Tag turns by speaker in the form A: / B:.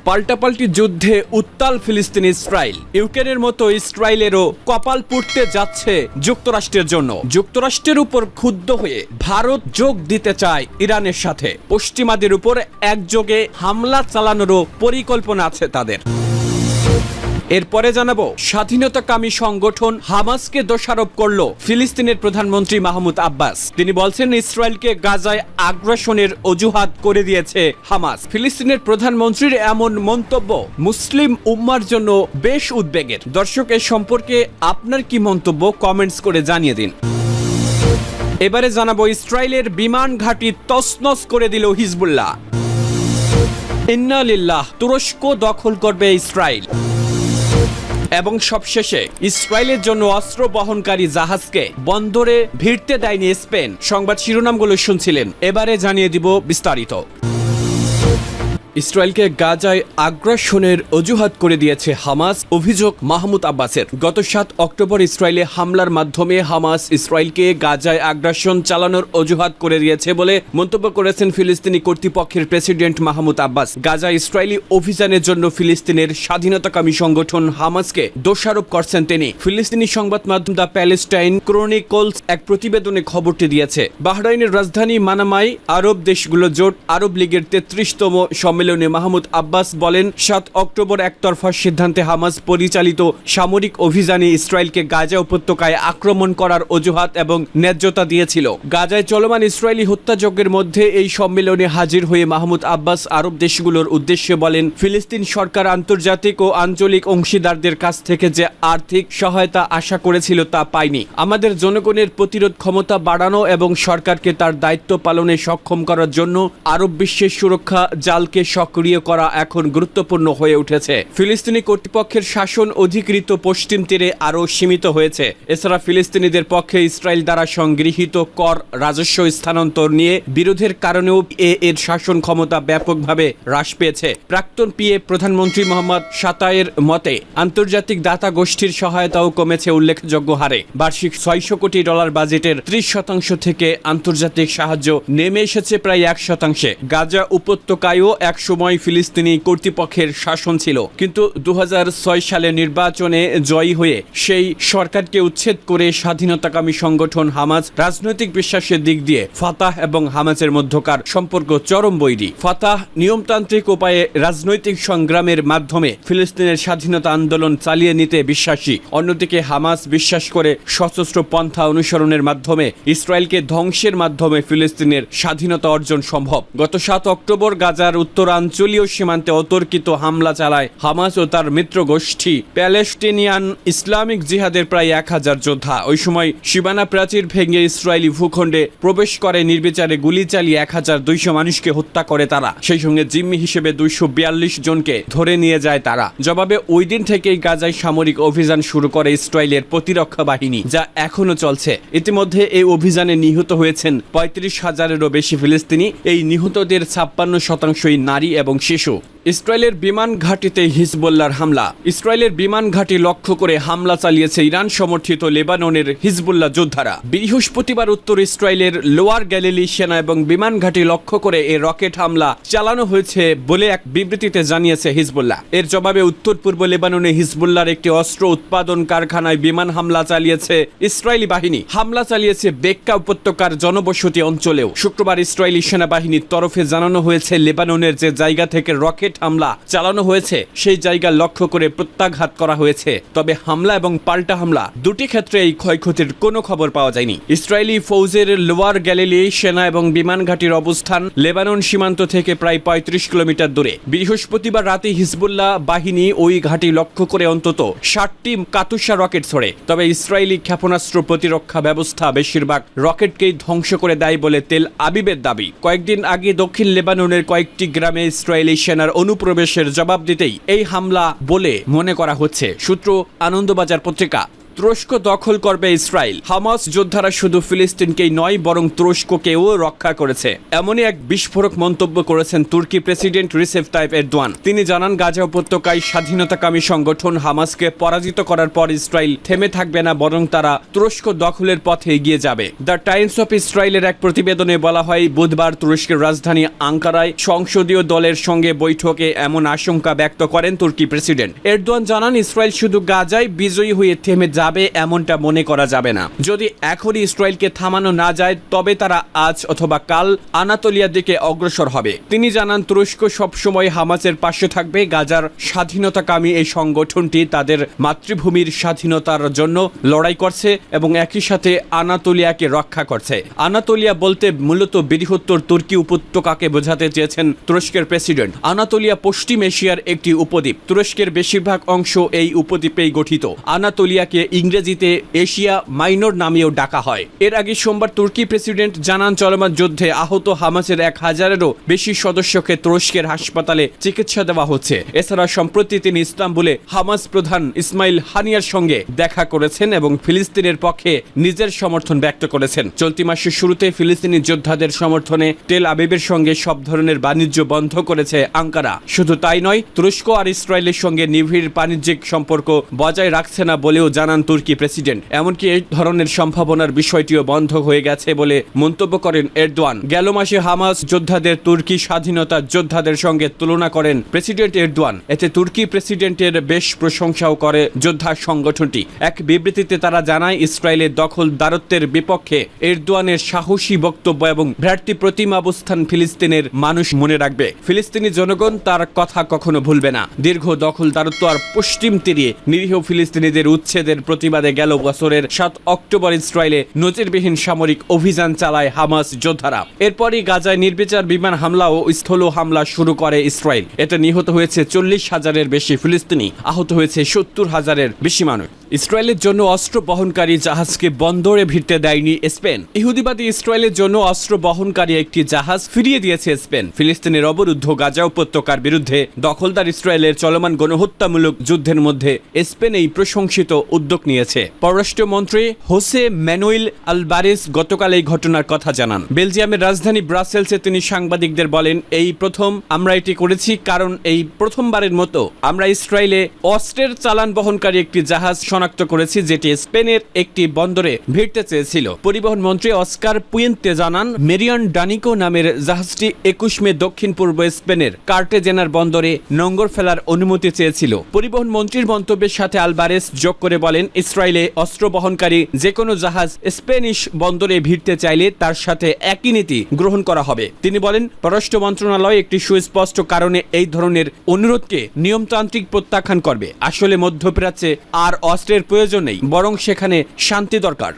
A: পাল্টাপাল্টি যুদ্ধে উত্তাল ফিলিস্তিন ইসরায়েল। ইউক্রেনের মতো ইসরায়েলেরও কপাল পুড়তে যাচ্ছে যুক্তরাষ্ট্রের জন্য। যুক্তরাষ্ট্রের উপর ক্ষুব্ধ হয়ে ভারত যোগ দিতে চায় ইরানের সাথে। পশ্চিমাদের উপর একযোগে হামলা চালানোরও পরিকল্পনা আছে তাদের। এরপরে জানাবো, স্বাধীনতাকামী সংগঠন হামাসকে দোষারোপ করল ফিলিস্তিনের প্রধানমন্ত্রী মাহমুদ আব্বাস। তিনি বলছেন, ইসরায়েলকে গাজায় আগ্রাসনের অজুহাত করে দিয়েছে হামাস। ফিলিস্তিনের প্রধানমন্ত্রীর এমন মন্তব্য মুসলিম উম্মার জন্য বেশ উদ্বেগের। দর্শক, এ সম্পর্কে আপনার কি মন্তব্য কমেন্টস করে জানিয়ে দিন। এবারে জানাবো, ইসরায়েলের বিমান ঘাঁটি তছনছ করে দিল হিজবুল্লাহ। ইন্না লিল্লাহ, তুরস্ক দখল করবে ইসরায়েল। এবং সবশেষে, ইসরায়েলের জন্য অস্ত্র বহনকারী জাহাজকে বন্দরে ভিড়তে দেয়নি স্পেন। সংবাদ শিরোনামগুলো শুনছিলেন, এবারে জানিয়ে দিব বিস্তারিত। ইসরায়েলকে গাজায় আগ্রাসনের অজুহাত করে দিয়েছে হামাস, অভিযোগ মাহমুদ আব্বাসের। গত 7 অক্টোবর ইসরায়েলে হামলার মাধ্যমে হামাস ইসরায়েলকে গাজায় আগ্রাসন চালানোর অজুহাত করে দিয়েছে বলে মন্তব্য করেছেন ফিলিস্তিনি কর্তৃপক্ষের প্রেসিডেন্ট মাহমুদ আব্বাস। গাজায় ইসরায়েলি অভিযানের জন্য ফিলিস্তিনের স্বাধীনতাকামী সংগঠন হামাসকে দোষারোপ করছেন তিনি। ফিলিস্তিনি সংবাদ মাধ্যম দ্য প্যালেস্টাইন ক্রনিকলস এক প্রতিবেদনে খবরটি দিয়েছে। বাহরাইনের রাজধানী মানামায় আরব দেশগুলো জোট আরব লীগের 33তম সম্মেলনে মাহমুদ আব্বাস বলেন, 7 অক্টোবর একতরফা সিদ্ধান্তে হামাস পরিচালিত সামরিক অভিযানে ইসরায়েলকে গাজা উপত্যকায় আক্রমণ করার অজুহাত এবং ন্যায্যতা দিয়েছিল। গাজায় চলমান ইসরায়েলি হত্যাযজ্ঞের মধ্যে এই সম্মেলনে হাজির হয়ে মাহমুদ আব্বাস আরব দেশগুলোর উদ্দেশ্যে বলেন, ফিলিস্তিন সরকার আন্তর্জাতিক ও আঞ্চলিক অংশীদারদের কাছ থেকে যে আর্থিক সহায়তা আশা করেছিল তা পায়নি। আমাদের জনগণের প্রতিরোধ ক্ষমতা বাড়ানো এবং সরকারকে তার দায়িত্ব পালনে সক্ষম করার জন্য আরব বিশ্বের সুরক্ষা জালকে সক্রিয় করা এখন গুরুত্বপূর্ণ হয়ে উঠেছে। ফিলিস্তিনি কর্তৃপক্ষের শাসন অধিকৃত পশ্চিম তীরে আরও সীমিত হয়েছে। এছাড়া ফিলিস্তিনিদের পক্ষে ইসরায়েল দ্বারা সংগৃহীত কর রাজস্ব স্থানান্তর নিয়ে বিরোধের কারণেও এর শাসন ক্ষমতা ব্যাপকভাবে হ্রাস পেয়েছে। প্রাক্তন পিএ প্রধানমন্ত্রী মোহাম্মদ শাতায়ের মতে, আন্তর্জাতিক দাতা গোষ্ঠীর সহায়তাও কমেছে উল্লেখযোগ্য হারে। বার্ষিক $600 কোটি বাজেটের 30% থেকে আন্তর্জাতিক সাহায্য নেমে এসেছে প্রায় 1%। গাজা উপত্যকায়ও এক সময় ফিলিস্তিনি কর্তৃপক্ষের শাসন ছিল, কিন্তু 2006 সালে নির্বাচনে জয়ী হয়ে সেই সরকারকে উচ্ছেদ করে স্বাধীনতাকামী সংগঠন হামাস রাজনৈতিক বিশ্বাসের দিক দিয়ে ফাতাহ এবং হামাসের মধ্যকার সম্পর্ক চরম বৈরী। ফাতাহ নিয়মতান্ত্রিক উপায়ে রাজনৈতিক সংগ্রামের মাধ্যমে ফিলিস্তিনের স্বাধীনতা আন্দোলন চালিয়ে নিতে বিশ্বাসী। অন্যদিকে হামাস বিশ্বাস করে সশস্ত্র পন্থা অনুসরণের মাধ্যমে ইসরায়েলকে ধ্বংসের মাধ্যমে ফিলিস্তিনের স্বাধীনতা অর্জন সম্ভব। গত 7 অক্টোবর গাজার উত্তরাঞ্চলীয় সীমান্তে অতর্কিত হামলা চালায় হামাস ও তার মিত্র গোষ্ঠী প্যালেস্টিনিয়ান ইসলামিক জিহাদের প্রায় 1000 যোদ্ধা। ওই সময় সীমানা প্রাচীর ভেঙে ইসরায়েলি ভূখণ্ডে প্রবেশ করে নির্বিচারে গুলি চালিয়ে 1200 মানুষকে হত্যা করে তারা। সেই সঙ্গে জিম্মি হিসেবে 242 জনকে ধরে নিয়ে যায় তারা। জবাবে ওই দিন থেকেই গাজায় সামরিক অভিযান শুরু করে ইসরায়েলের প্রতিরক্ষা বাহিনী, যা এখনো চলছে। ইতিমধ্যে এই অভিযানে নিহত হয়েছেন 35,000-এরও বেশি ফিলিস্তিনি। এই নিহতদের 56% নারী এবং শিশু। ইসরায়েলের বিমান ঘাঁটিতে হিজবুল্লাহর হামলা। ইসরায়েলের বিমান ঘাঁটি লক্ষ্য করে হামলা চালিয়েছে ইরান সমর্থিত লেবাননের হিজবুল্লাহ যোদ্ধারা। বৃহস্পতিবার উত্তর ইসরায়েলের লোয়ার গ্যালিলি সেনা এবং বিমান ঘাঁটি লক্ষ্য করে এই রকেট হামলা চালানো হয়েছে বলে এক বিবৃতিতে জানিয়েছে হিজবুল্লাহ। এর জবাবে উত্তর পূর্ব লেবাননে হিজবুল্লাহর একটি অস্ত্র উৎপাদন কারখানায় বিমান হামলা চালিয়েছে ইসরায়েলি বাহিনী। হামলা চালিয়েছে বেক্কা উপত্যকার জনবসতি অঞ্চলেও। শুক্রবার ইসরায়েলি সেনাবাহিনীর তরফে জানানো হয়েছে, লেবাননের যে জায়গা থেকে রকেট হামলা চালানো হয়েছে সেই জায়গা লক্ষ্য করে প্রত্যাঘাত করা হয়েছে। তবে হামলা এবং পাল্টা হামলা দুটি ক্ষেত্রে এই ক্ষয়ক্ষতির কোনো খবর পাওয়া যায়নি। ইসরায়েলি ফৌজের লোয়ার গ্যালিলি সেনা এবং বিমান ঘাঁটির অবস্থান লেবানন সীমান্ত থেকে প্রায় 35 কিলোমিটার দূরে। বৃহস্পতিবার রাতে হিজবুল্লাহ বাহিনী ওই ঘাঁটি লক্ষ্য করে অন্তত 60টি কাতুসা রকেট ছোড়ে। তবে ইসরায়েলি ক্ষেপণাস্ত্র প্রতিরক্ষা ব্যবস্থা বেশিরভাগ রকেটকেই ধ্বংস করে দেয় বলে তেল আবিবের দাবি। কয়েকদিন আগে দক্ষিণ লেবাননের কয়েকটি গ্রামে ইসরায়েলি সেনার অনুপ্রবেশের জবাব দিতেই এই হামলা বলে মনে করা হচ্ছে। সূত্র আনন্দবাজার পত্রিকা। তুরস্ক দখল করবে ইসরায়েল। হামাস যোদ্ধারা শুধু ফিলিস্তিনকেই নয় বরং তুরস্ককেও রক্ষা করেছে, এমনই এক বিস্ফোরক মন্তব্য করেছেন তুর্কি প্রেসিডেন্ট রিসেপ তাইপ এরদোয়ান। তিনি জানান, গাজা উপত্যকায় স্বাধীনতাকামী সংগঠন হামাসকে পরাজিত করার পর ইসরায়েল থেমে থাকবে না, বরং তারা তুরস্ক দখলের পথে এগিয়ে যাবে। দ্য টাইমস অফ ইসরায়েলের এক প্রতিবেদনে বলা হয়, বুধবার তুরস্কের রাজধানী আঙ্কারায় সংসদীয় দলের সঙ্গে বৈঠকে এমন আশঙ্কা ব্যক্ত করেন তুর্কি প্রেসিডেন্ট এরদোয়ান। জানান, ইসরায়েল শুধু গাজায় বিজয়ী হয়ে থেমে যাবে এমনটা মনে করা যাবে না। যদি এখনই ইসরায়েলকে থামানো না যায় তবে তারা আজ অথবা কাল আনাতোলিয়ার দিকে অগ্রসর হবে। তিনি জানান, তুরস্ক সবসময় হামাসের পাশে থাকবে। গাজার স্বাধীনতাকামী এই সংগঠনটি তাদের মাতৃভূমির স্বাধীনতার জন্য লড়াই করছে এবং একই সাথে আনাতোলিয়াকে রক্ষা করছে। আনাতোলিয়া বলতে মূলত বৃহত্তর তুর্কি উপত্যকাকে বোঝাতে চেয়েছেন তুরস্কের প্রেসিডেন্ট। আনাতোলিয়া পশ্চিম এশিয়ার একটি উপদ্বীপ। তুরস্কের বেশিরভাগ অংশ এই উপদ্বীপেই গঠিত। আনাতোলিয়াকে ইংরেজিতে এশিয়া মাইনর নামেও ডাকা হয়। এর আগে সোমবার তুর্কি প্রেসিডেন্ট জানান, চলমান যুদ্ধে আহত হামাসের 1000-এরও বেশি সদস্যকে তুরস্কের হাসপাতালে চিকিৎসা দেওয়া হচ্ছে। এছাড়া সম্প্রতি তিনি ইস্তাম্বুলে হামাস প্রধান ইসমাইল হানিয়ার সঙ্গে দেখা করেছেন এবং ফিলিস্তিনের পক্ষে নিজের সমর্থন ব্যক্ত করেছেন। চলতি মাসের শুরুতে ফিলিস্তিনি যোদ্ধাদের সমর্থনে তেল আবিবের সঙ্গে সব ধরনের বাণিজ্য বন্ধ করেছে আঙ্কারা। শুধু তাই নয়, তুরস্ক আর ইসরায়েলের সঙ্গে নিবিড় বাণিজ্যিক সম্পর্ক বজায় রাখছে না বলেও জানান তুর্কি প্রেসিডেন্ট। এমনকি এই ধরনের সম্ভাবনার বিষয়টিও বন্ধ হয়ে গেছে বলে মন্তব্য করেন এরদোয়ান। গেল মাসে হামাস যোদ্ধাদের তুর্কি স্বাধীনতা যোদ্ধাদের সঙ্গে তুলনা করেন প্রেসিডেন্ট এরদোয়ান। এতে তুর্কি প্রেসিডেন্টের বেশ প্রশংসাও করে যোদ্ধা সংগঠনটি। এক বিবৃতিতে তারা জানায়, ইসরায়েলের দখলদারত্বের বিপক্ষে এরদোয়ানের সাহসী বক্তব্য এবং ভ্রাতৃ প্রতিম অবস্থান ফিলিস্তিনের মানুষ মনে রাখবে। ফিলিস্তিনি জনগণ তার কথা কখনো ভুলবে না। দীর্ঘ দখলদারত্ব আর পশ্চিম তীরে নিরীহ ফিলিস্তিনিদের উচ্ছেদের প্রতিবাদে গেল বছরের 7 অক্টোবর ইসরায়েলে নজিরবিহীন সামরিক অভিযান চালায় হামাস যোদ্ধারা। এরপরই গাজায় নির্বিচার বিমান হামলা ও স্থল হামলা শুরু করে ইসরায়েল। এতে নিহত হয়েছে 40,000-এর বেশি ফিলিস্তিনি, আহত হয়েছে 70,000-এর বেশি মানুষ। ইসরায়েলের জন্য অস্ত্র বহনকারী জাহাজকে বন্দরে ভিড়তে দেয়নি স্পেন। ইহুদিবাদী ইসরায়েলের জন্য অস্ত্র বহনকারী একটি জাহাজ ফিরিয়ে দিয়েছে স্পেন। ফিলিস্তিনের অবরুদ্ধ গাজা উপত্যকার বিরুদ্ধে দখলদার ইসরায়েলের চলমান গণহত্যামূলক যুদ্ধের মধ্যে স্পেন এই প্রশংসিত উদ্যোগ নিয়েছে। পররাষ্ট্রমন্ত্রী হোসে ম্যানুয়েল আলবারেস গতকাল এই ঘটনার কথা জানান। বেলজিয়ামের রাজধানী ব্রাসেলসে তিনি সাংবাদিকদের বলেন, এই প্রথম আমরা এটি করেছি, কারণ এই প্রথমবারের মতো আমরা ইসরায়েলে অস্ত্রের চালান বহনকারী একটি জাহাজ শনাক্ত করেছি যেটি স্পেনের একটি বন্দরে ভিড়তে চেয়েছিল। পরিবহন মন্ত্রী অস্কার পুয়েন্তে জানান, মেরিয়ান ডানিকো নামের জাহাজটি 21 মে দক্ষিণ পূর্ব স্পেনের কার্টেজেনার বন্দরে নোঙর ফেলার অনুমতি চেয়েছিল। পরিবহন মন্ত্রীর মন্তব্যের সাথে আলবারেস যোগ করে বলেন, ইসরায়েলে অস্ত্র বহনকারী যে কোনো জাহাজ স্পেনিশ বন্দরে ভিড়তে চাইলে তার সাথে একই নীতি গ্রহণ করা হবে। তিনি বলেন, পররাষ্ট্র মন্ত্রণালয় একটি সুস্পষ্ট কারণে এই ধরনের অনুরোধকে নিয়মতান্ত্রিক প্রত্যাখ্যান করবে। আসলে মধ্যপ্রাচ্যে আর অস্ত্রের প্রয়োজন নেই, বরং সেখানে শান্তি দরকার।